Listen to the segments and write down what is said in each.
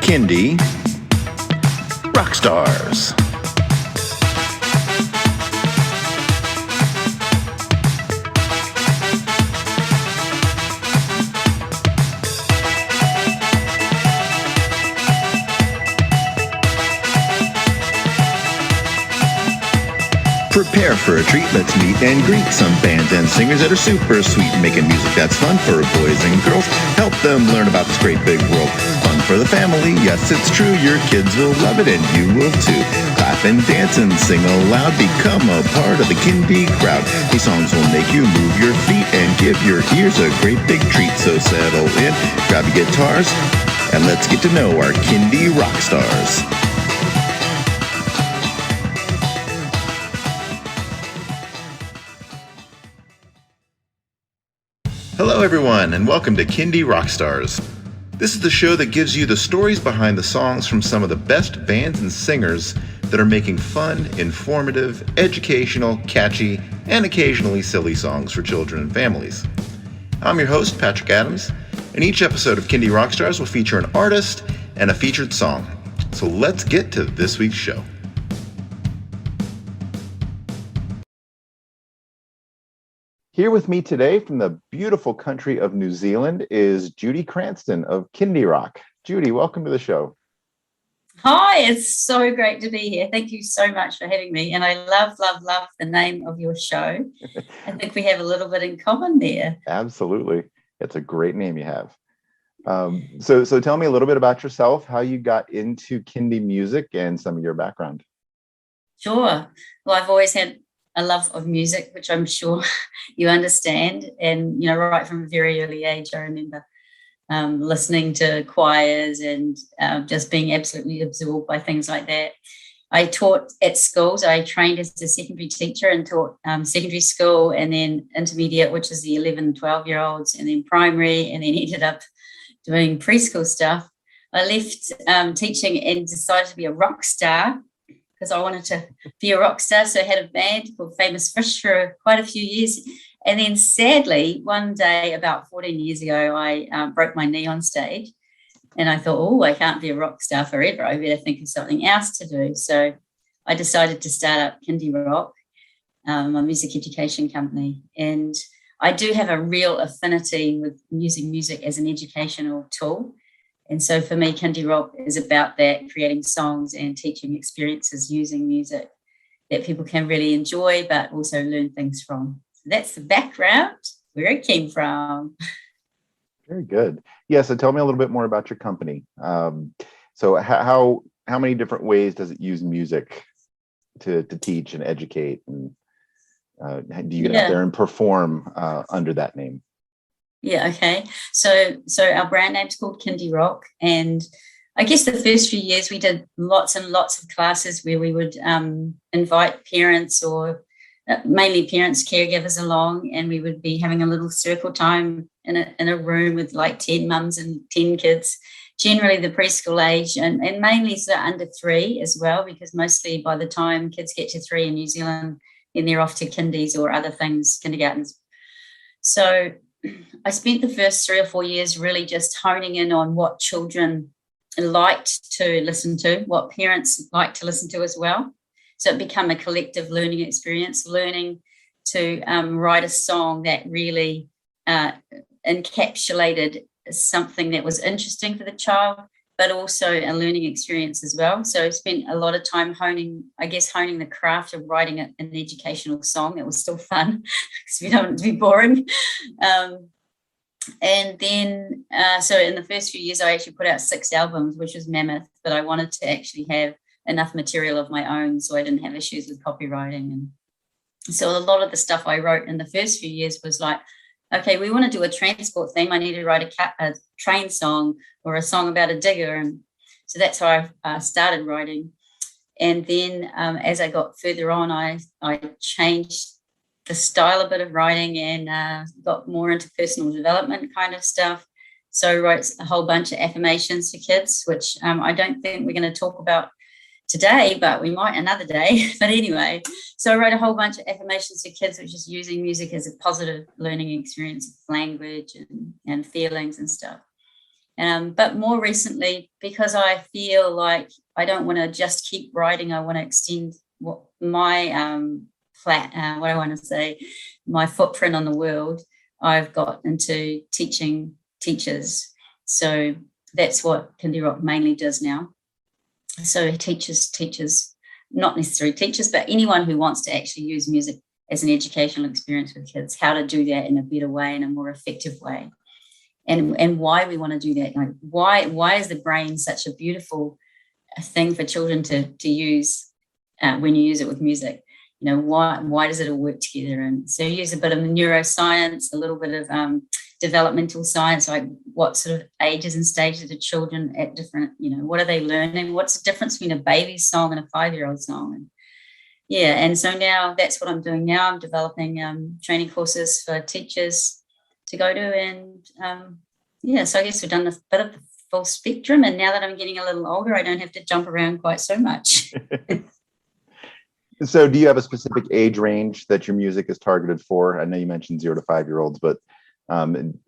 Kindy Rock Stars. Prepare for a treat, let's meet and greet some bands and singers that are super sweet, making music that's fun for boys and girls. Help them learn about this great big world. Fun for the family, yes it's true, your kids will love it and you will too. Clap and dance and sing aloud, become a part of the Kindy crowd. These songs will make you move your feet and give your ears a great big treat. So settle in, grab your guitars, and let's get to know our Kindy rock stars. Hello everyone, and welcome to Kindy Rockstars. This is the show that gives you the stories behind the songs from some of the best bands and singers that are making fun, informative, educational, catchy, and occasionally silly songs for children and families. I'm your host, Patrick Adams, and each episode of Kindy Rockstars will feature an artist and a featured song. So let's get to this week's show. Here with me today from the beautiful country of New Zealand is Judi Cranston of kindyRock. Judi, welcome to the show. Hi, it's so great to be here. Thank you so much for having me. And I love the name of your show. I think we have a little bit in common there. Absolutely. It's a great name you have. So tell me a little bit about yourself, how you got into Kindy music and some of your background. Sure. Well, I've always had a love of music, which I'm sure you understand. And, you know, right from a very early age, I remember listening to choirs and just being absolutely absorbed by things like that. I taught at schools. I trained as a secondary teacher and taught secondary school and then intermediate, which is the 11, 12-year-olds, and then primary, and then ended up doing preschool stuff. I left teaching and decided to be a rock star because I wanted to be a rock star. So I had a band called Famous Fish for quite a few years. And then sadly, one day about 14 years ago, I broke my knee on stage. And I thought, oh, I can't be a rock star forever. I better think of something else to do. So I decided to start up kindyRock, my music education company. And I do have a real affinity with using music as an educational tool. And so for me, kindyRock is about that, creating songs and teaching experiences using music that people can really enjoy, but also learn things from. So that's the background, where it came from. Very good. Yeah, so tell me a little bit more about your company. So how many different ways does it use music to teach and educate? And do you get out there and perform under that name? Yeah, okay. So our brand name's called kindyRock, and I guess the first few years we did lots and lots of classes where we would invite parents or mainly parents, caregivers along, and we would be having a little circle time in a room with like 10 mums and 10 kids, generally the preschool age, and mainly sort of under 3 as well, because mostly by the time kids get to 3 in New Zealand, then they're off to kindies or other things, kindergartens. So I spent the first 3 or 4 years really just honing in on what children liked to listen to, what parents like to listen to as well. So it became a collective learning experience, learning to write a song that really encapsulated something that was interesting for the child, but also a learning experience as well. So I spent a lot of time honing the craft of writing an educational song that was still fun because we don't want it to be boring. And then, so in the first few years, I actually put out 6 albums, which was mammoth, but I wanted to actually have enough material of my own so I didn't have issues with copywriting. And so a lot of the stuff I wrote in the first few years was like, okay, we want to do a transport theme. I need to write a train song or a song about a digger. And so that's how I started writing. And then as I got further on, I changed the style a bit of writing and got more into personal development kind of stuff. So I wrote a whole bunch of affirmations for kids, which I don't think we're going to talk about today, but we might another day. But anyway, so I wrote a whole bunch of affirmations for kids, which is using music as a positive learning experience of language and feelings and stuff. But more recently, because I feel like I don't want to just keep writing, I want to extend what my what I want to say, my footprint on the world. I've got into teaching teachers. So that's what kindyRock mainly does now. So it teaches, not necessarily teachers, but anyone who wants to actually use music as an educational experience with kids, how to do that in a better way, in a more effective way. And why we want to do that. Like why is the brain such a beautiful thing for children to use when you use it with music? You know, why does it all work together? And so you use a bit of neuroscience, a little bit of developmental science, like what sort of ages and stages are children at different, you know, what are they learning? What's the difference between a baby's song and a 5-year-old song? And yeah, and so now that's what I'm doing now. I'm developing training courses for teachers to go to, and so I guess we've done a bit of the full spectrum, and now that I'm getting a little older, I don't have to jump around quite so much. So do you have a specific age range that your music is targeted for? I know you mentioned 0 to 5-year-olds, but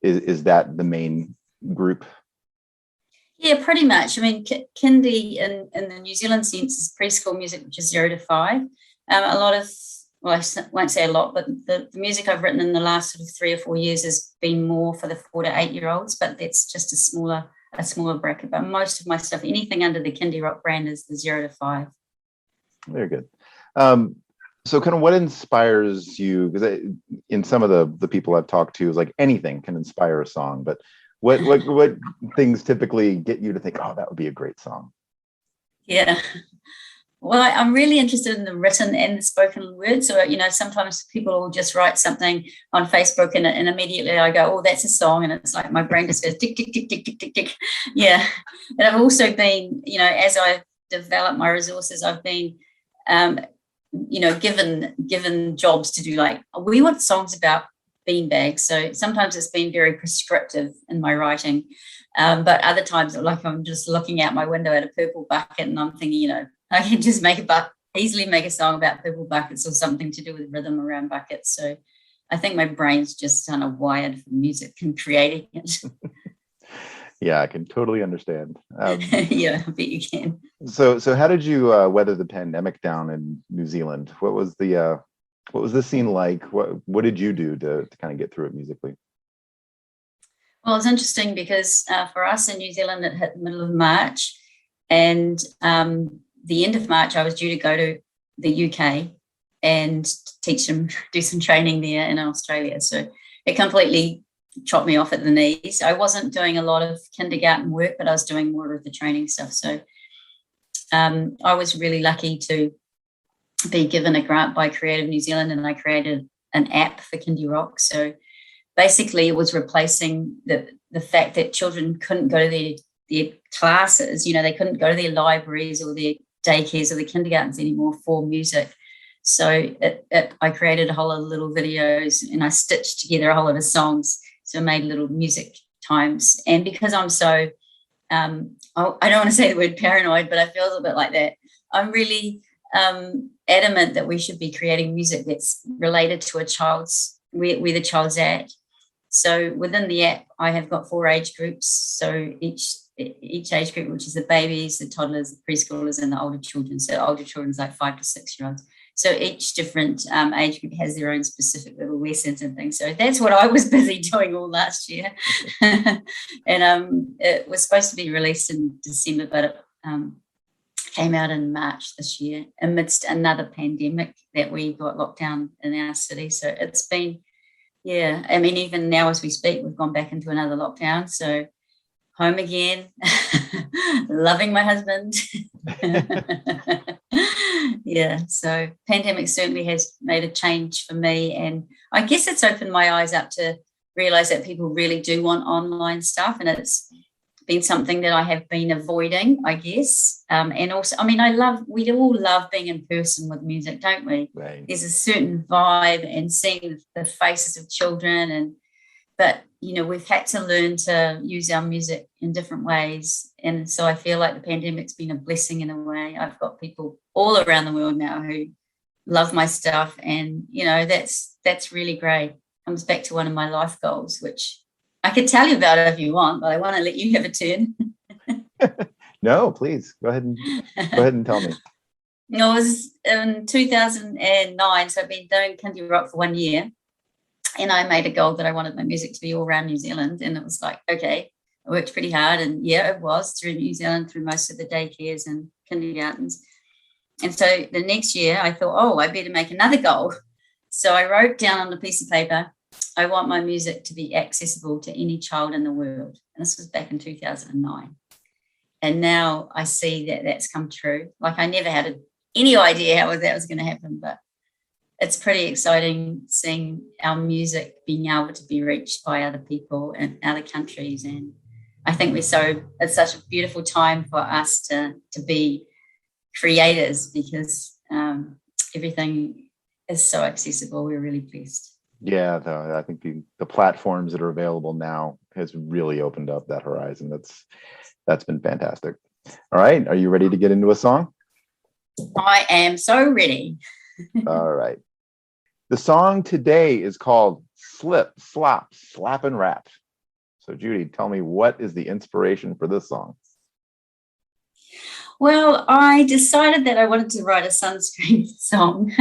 is that the main group? Yeah, pretty much. I mean, kindy in the New Zealand sense is preschool music, which is 0 to 5. A lot of, well, I won't say a lot, but the music I've written in the last sort of 3 or 4 years has been more for the 4 to 8-year-olds, but that's just a smaller bracket. But most of my stuff, anything under the kindyRock brand, is the 0 to 5. Very good. So kind of what inspires you? Because in some of the people I've talked to, is like anything can inspire a song, but what things typically get you to think, oh, that would be a great song? Yeah. Well, I'm really interested in the written and the spoken word. So, you know, sometimes people will just write something on Facebook and immediately I go, oh, that's a song. And it's like my brain just goes tick, tick, tick, tick, tick, tick, tick. Yeah. And I've also been, you know, as I've developed my resources, I've been, you know, given jobs to do, like, we want songs about beanbags. So sometimes it's been very prescriptive in my writing. But other times, like, I'm just looking out my window at a purple bucket and I'm thinking, you know, I can just easily make a song about purple buckets or something to do with rhythm around buckets. So I think my brain's just kind of wired for music and creating it. Yeah, I can totally understand. Yeah, I bet you can. So how did you weather the pandemic down in New Zealand? What was the scene like? What did you do to kind of get through it musically? Well, it's interesting because for us in New Zealand, it hit the middle of March, and the end of March, I was due to go to the UK and do some training there in Australia. So it completely chopped me off at the knees. I wasn't doing a lot of kindergarten work, but I was doing more of the training stuff. So I was really lucky to be given a grant by Creative New Zealand, and I created an app for kindyRock. So basically it was replacing the fact that children couldn't go to their classes, you know, they couldn't go to their libraries or their daycares or the kindergartens anymore for music. So I created a whole lot of little videos and I stitched together a whole lot of songs. So I made little music times. And because I'm so, I don't want to say the word paranoid, but I feel a little bit like that. I'm really adamant that we should be creating music that's related to where the child's at. So within the app, I have got 4 age groups. So each age group, which is the babies, the toddlers, the preschoolers, and the older children. So older children's like 5 to 6-year-olds. So each different age group has their own specific little lessons and things. So that's what I was busy doing all last year. And it was supposed to be released in December, but it came out in March this year amidst another pandemic that we got locked down in our city. So it's been, yeah, I mean, even now as we speak, we've gone back into another lockdown. So home again, loving my husband. Yeah, so pandemic certainly has made a change for me. And I guess it's opened my eyes up to realize that people really do want online stuff. And it's been something that I have been avoiding, I guess. And also, I mean, we all love being in person with music, don't we? Right. There's a certain vibe and seeing the faces of children but, you know, we've had to learn to use our music in different ways. And so I feel like the pandemic's been a blessing in a way. I've got people all around the world now who love my stuff. And, you know, that's really great. Comes back to one of my life goals, which I could tell you about it if you want, but I want to let you have a turn. No, please go ahead and tell me. It was in 2009, so I've been doing kindyRock for 1 year, and I made a goal that I wanted my music to be all around New Zealand, and it was like, okay, I worked pretty hard, and yeah, it was through New Zealand, through most of the daycares and kindergartens. And so the next year I thought, oh, I better make another goal. So I wrote down on a piece of paper, I want my music to be accessible to any child in the world. And this was back in 2009. And now I see that that's come true. Like I never had any idea how that was going to happen, but it's pretty exciting seeing our music being able to be reached by other people in other countries. And I think it's such a beautiful time for us to be creators, because everything is so accessible. We're really blessed. Yeah, I think the platforms that are available now has really opened up that horizon. That's been fantastic. All right, are you ready to get into a song? I am so ready. All right. The song today is called Slip, Slop, Slap and Rap. So Judy, tell me, what is the inspiration for this song? Well, I decided that I wanted to write a sunscreen song.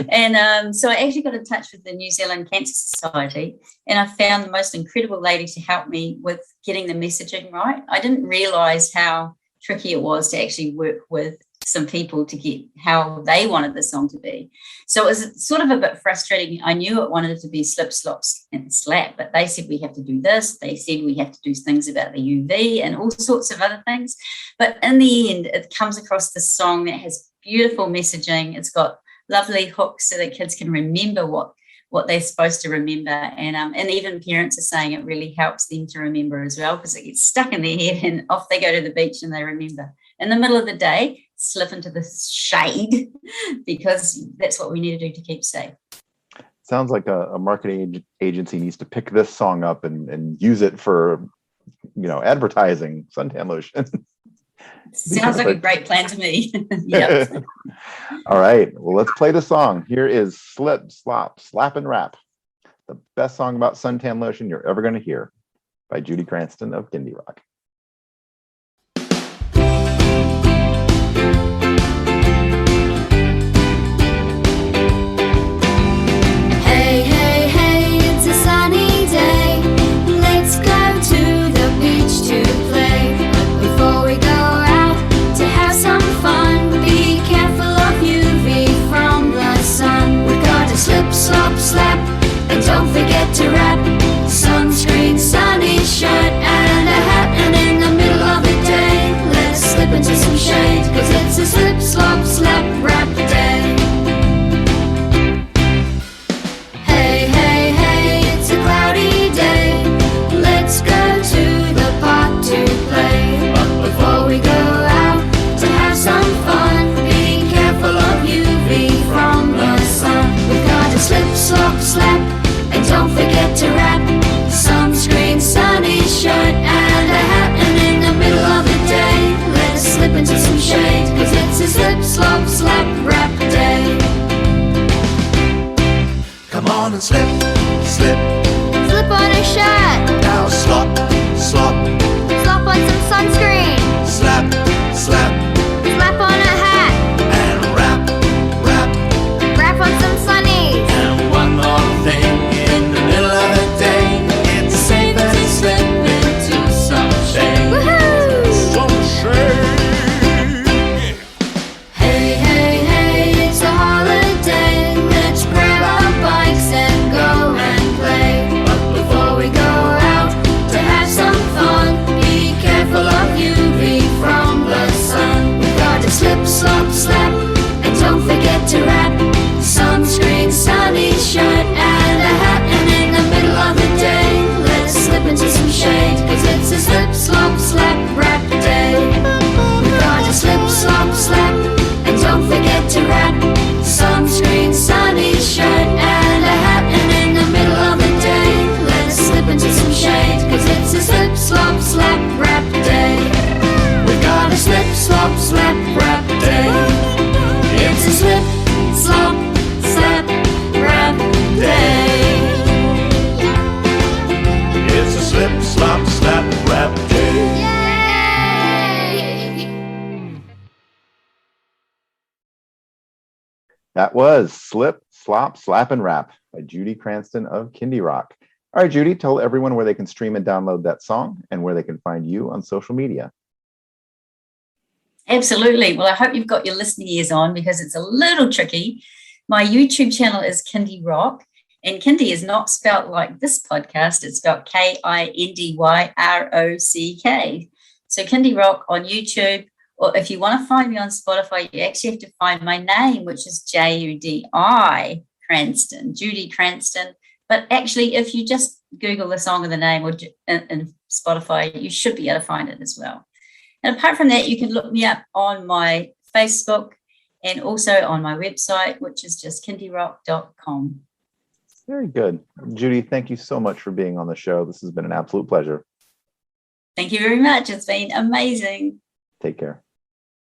And so I actually got in touch with the New Zealand Cancer Society, and I found the most incredible lady to help me with getting the messaging right. I didn't realise how tricky it was to actually work with some people to get how they wanted the song to be. So it was sort of a bit frustrating. I knew it wanted it to be slip, slop, and slap, but they said we have to do this. They said we have to do things about the UV and all sorts of other things. But in the end, it comes across this song that has beautiful messaging. It's got lovely hooks so that kids can remember what they're supposed to remember. And even parents are saying it really helps them to remember as well, because it gets stuck in their head and off they go to the beach and they remember. In the middle of the day, slip into the shade, because that's what we need to do to keep safe. Sounds like a marketing agency needs to pick this song up and use it for, advertising suntan lotion. Sounds like a great plan to me. Yep. All right, well, let's play the song. Here is Slip, Slop, Slap and Rap, the best song about suntan lotion you're ever going to hear, by Judi Cranston of kindyRock. Slop, slap, and don't forget to wrap sunscreen, sunny shirt, and a hat. That was Slip, Slop, Slap, and Rap by Judi Cranston of kindyRock. All right, Judi, tell everyone where they can stream and download that song and where they can find you on social media. Absolutely. Well, I hope you've got your listening ears on because it's a little tricky. My YouTube channel is kindyRock, and Kindy is not spelt like this podcast. It's spelled KINDYROCK. So kindyRock on YouTube, or if you want to find me on Spotify, you actually have to find my name, which is Judi Cranston, Judi Cranston. But actually, if you just Google the song of the name or in Spotify, you should be able to find it as well. And apart from that, you can look me up on my Facebook and also on my website, which is just kindyrock.com. Very good. Judi, thank you so much for being on the show. This has been an absolute pleasure. Thank you very much. It's been amazing. Take care.